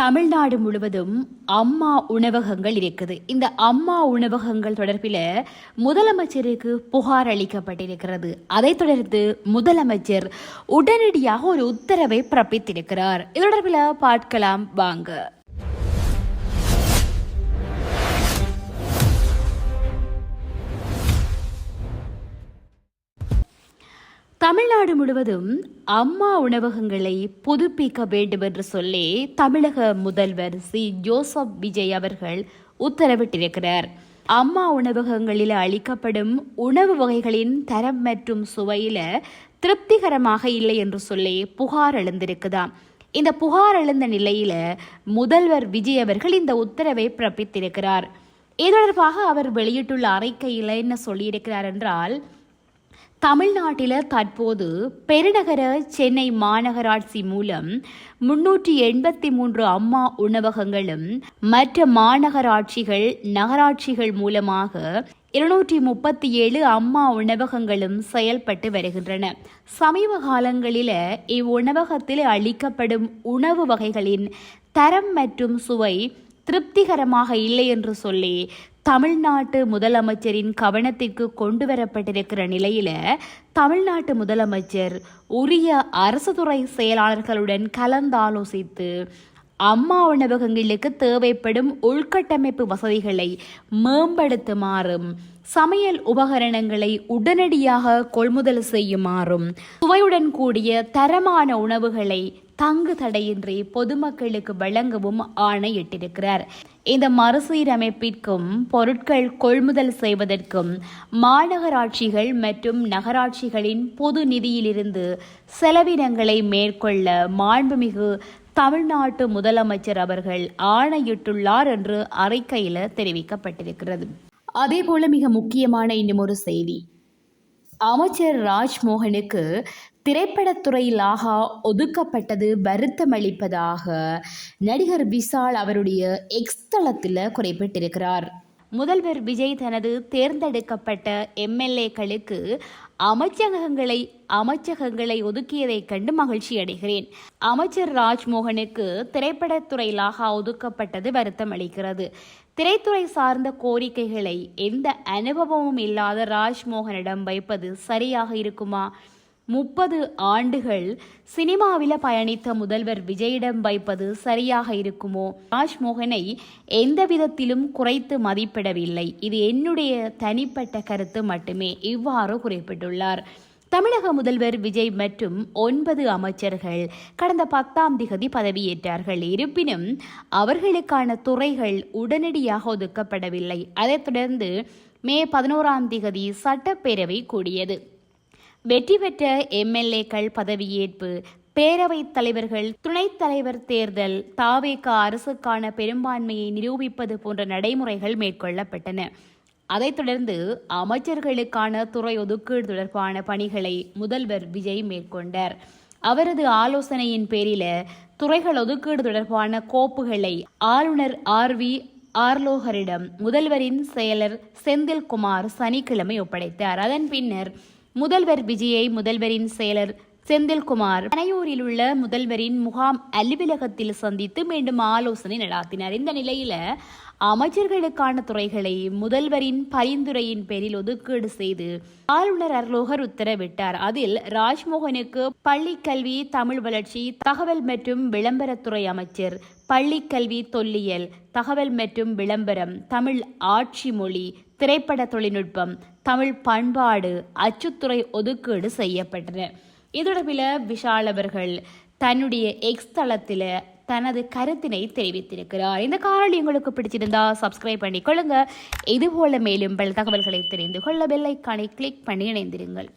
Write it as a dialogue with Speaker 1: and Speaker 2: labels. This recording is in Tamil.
Speaker 1: தமிழ்நாடு முழுவதும் அம்மா உணவகங்கள் இருக்குது. இந்த அம்மா உணவகங்கள் தொடர்பில் முதலமைச்சருக்கு புகார் அளிக்கப்பட்டிருக்கிறது. அதைத் தொடர்ந்து முதலமைச்சர் உடனடியாக ஒரு உத்தரவை பிறப்பித்திருக்கிறார். இது தொடர்பில் பார்க்கலாம் வாங்க. தமிழ்நாடு முழுவதும் அம்மா உணவகங்களை புதுப்பிக்க வேண்டும் என்று சொல்லி தமிழக முதல்வர் சி ஜோசப் விஜய் அவர்கள் உத்தரவிட்டிருக்கிறார். அம்மா உணவகங்களில் அளிக்கப்படும் உணவு வகைகளின் தரம் மற்றும் சுவையில திருப்திகரமாக இல்லை என்று சொல்லி புகார் எழுந்திருக்குதாம். இந்த புகார் எழுந்த நிலையில முதல்வர் விஜய் அவர்கள் இந்த உத்தரவை பிறப்பித்திருக்கிறார். இது தொடர்பாக அவர் வெளியிட்டுள்ள அறிக்கையில் என்ன சொல்லியிருக்கிறார் என்றால், தமிழ்நாட்டில் தற்போது பெருநகர சென்னை மாநகராட்சி மூலம் 383 அம்மா உணவகங்களும் மற்ற மாநகராட்சிகள் நகராட்சிகள் மூலமாக 237 அம்மா உணவகங்களும் செயல்பட்டு வருகின்றன. சமீப காலங்களில் இவ்வுணவகத்தில் அளிக்கப்படும் உணவு வகைகளின் தரம் மற்றும் சுவை திருப்திகரமாக இல்லை என்று சொல்லி தமிழ்நாட்டு முதலமைச்சரின் கவனத்திற்கு கொண்டு வரப்பட்டிருக்கிற நிலையில தமிழ்நாட்டு முதலமைச்சர் உரிய அரசு துறை செயலாளர்களுடன் கலந்தாலோசித்து அம்மா உணவகங்களுக்கு தேவைப்படும் உள்கட்டமைப்பு வசதிகளை மேம்படுத்துமாறும் சமையல் உபகரணங்களை உடனடியாக கொள்முதல் செய்யுமாறும் சுவையுடன் கூடிய தரமான உணவுகளை தங்கு தடையின்றி பொதுமக்களுக்கு வழங்கவும் ஆணையிட்டிருக்கிறார். இந்த மறுசீரமைப்பிற்கும் பொருட்கள் கொள்முதல் செய்வதற்கும் மாநகராட்சிகள் மற்றும் நகராட்சிகளின் பொது நிதியிலிருந்து செலவினங்களை மேற்கொள்ள மாண்புமிகு தமிழ்நாட்டு முதலமைச்சர் அவர்கள் ஆணையிட்டுள்ளார் என்று அறிக்கையில் தெரிவிக்கப்பட்டிருக்கிறது. அதேபோல மிக முக்கியமான இன்னும் ஒரு செய்தி, அமைச்சர் ராஜ்மோகனுக்கு திரைப்படத்துறையிலாக ஒதுக்கப்பட்டது வருத்தமளிப்பதாக நடிகர் விஷால் அவருடைய எக்ஸ் தளத்தில் குறிப்பிட்டிருக்கிறார். முதல்வர் விஜய் தனது தேர்ந்தெடுக்கப்பட்ட எம்எல்ஏக்களுக்கு அமைச்சகங்களை ஒதுக்கியதைக் கண்டு மகிழ்ச்சி அடைகிறேன். அமைச்சர் ராஜ்மோகனுக்கு திரைப்படத்துறையிலாக ஒதுக்கப்பட்டது வருத்தம் அளிக்கிறது. திரைத்துறை சார்ந்த கோரிக்கைகளை எந்த அனுபவமும் இல்லாத ராஜ்மோகனிடம் வைப்பது சரியாக இருக்குமா? 30 ஆண்டுகள் சினிமாவில் பயணித்த முதல்வர் விஜயிடம் வைப்பது சரியாக இருக்குமோ? ராஜ்மோகனை எந்த விதத்திலும் குறைத்து மதிப்பிடவில்லை. இது என்னுடைய தனிப்பட்ட கருத்து மட்டுமே, இவ்வாறு குறிப்பிட்டுள்ளார். தமிழக முதல்வர் விஜய் மற்றும் 9 அமைச்சர்கள் கடந்த 10ஆம் தேதி பதவியேற்றார்கள். இருப்பினும் அவர்களுக்கான துறைகள் உடனடியாக ஒதுக்கப்படவில்லை. அதைத் தொடர்ந்து மே 11ஆம் தேதி சட்டப்பேரவை கூடியது. வெற்றி பெற்ற எம்எல்ஏக்கள் பதவியேற்பு, பேரவைத் தலைவர்கள், துணைத் தலைவர் தேர்தல், தாவேக அரசுக்கான பெரும்பான்மையை நிரூபிப்பது போன்ற நடைமுறைகள் மேற்கொள்ளப்பட்டன. அதைத் தொடர்ந்து அமைச்சர்களுக்கான துறை ஒதுக்கீடு தொடர்பான பணிகளை முதல்வர் விஜய் மேற்கொண்டார். அவரது ஆலோசனையின் பேரில் துறைகள் ஒதுக்கீடு தொடர்பான கோப்புகளை ஆளுநர் RV ஆர்லோகரிடம் முதல்வரின் செயலர் செந்தில்குமார் சனிக்கிழமை ஒப்படைத்தார். அதன் பின்னர் முதல்வர் விஜயை முதல்வரின் செயலர் செந்தில்குமார் பனையூரில் உள்ள முதல்வரின் முகாம் அலுவலகத்தில் சந்தித்து மீண்டும் ஆலோசனை நடாத்தினார். இந்த நிலையில அமைச்சர்களுக்கான துறைகளை முதல்வரின் பரிந்துரையின் பேரில் ஒதுக்கீடு செய்து ஆளுநர் அர்லோகர் உத்தரவிட்டார். அதில் ராஜ்மோகனுக்கு பள்ளிக்கல்வி, தமிழ் வளர்ச்சி, தகவல் மற்றும் விளம்பரத்துறை அமைச்சர், பள்ளிக்கல்வி, தொல்லியல், தகவல் மற்றும் விளம்பரம், தமிழ் ஆட்சி மொழி, திரைப்பட தொழில்நுட்பம், தமிழ் பண்பாடு, அச்சுத்துறை ஒதுக்கீடு செய்யப்பட்டன. இதொடர்பில் விஷால் அவர்கள் தன்னுடைய எக்ஸ் தளத்தில் தனது கருத்தினை தெரிவித்திருக்கிறார். இந்த காணொளி உங்களுக்கு பிடிச்சிருந்தா சப்ஸ்கிரைப் பண்ணிக்கொள்ளுங்க. இதுபோல மேலும் பல தகவல்களை தெரிந்து கொள்ள பெல் ஐகானை கிளிக் பண்ணி இணைந்திருங்கள்.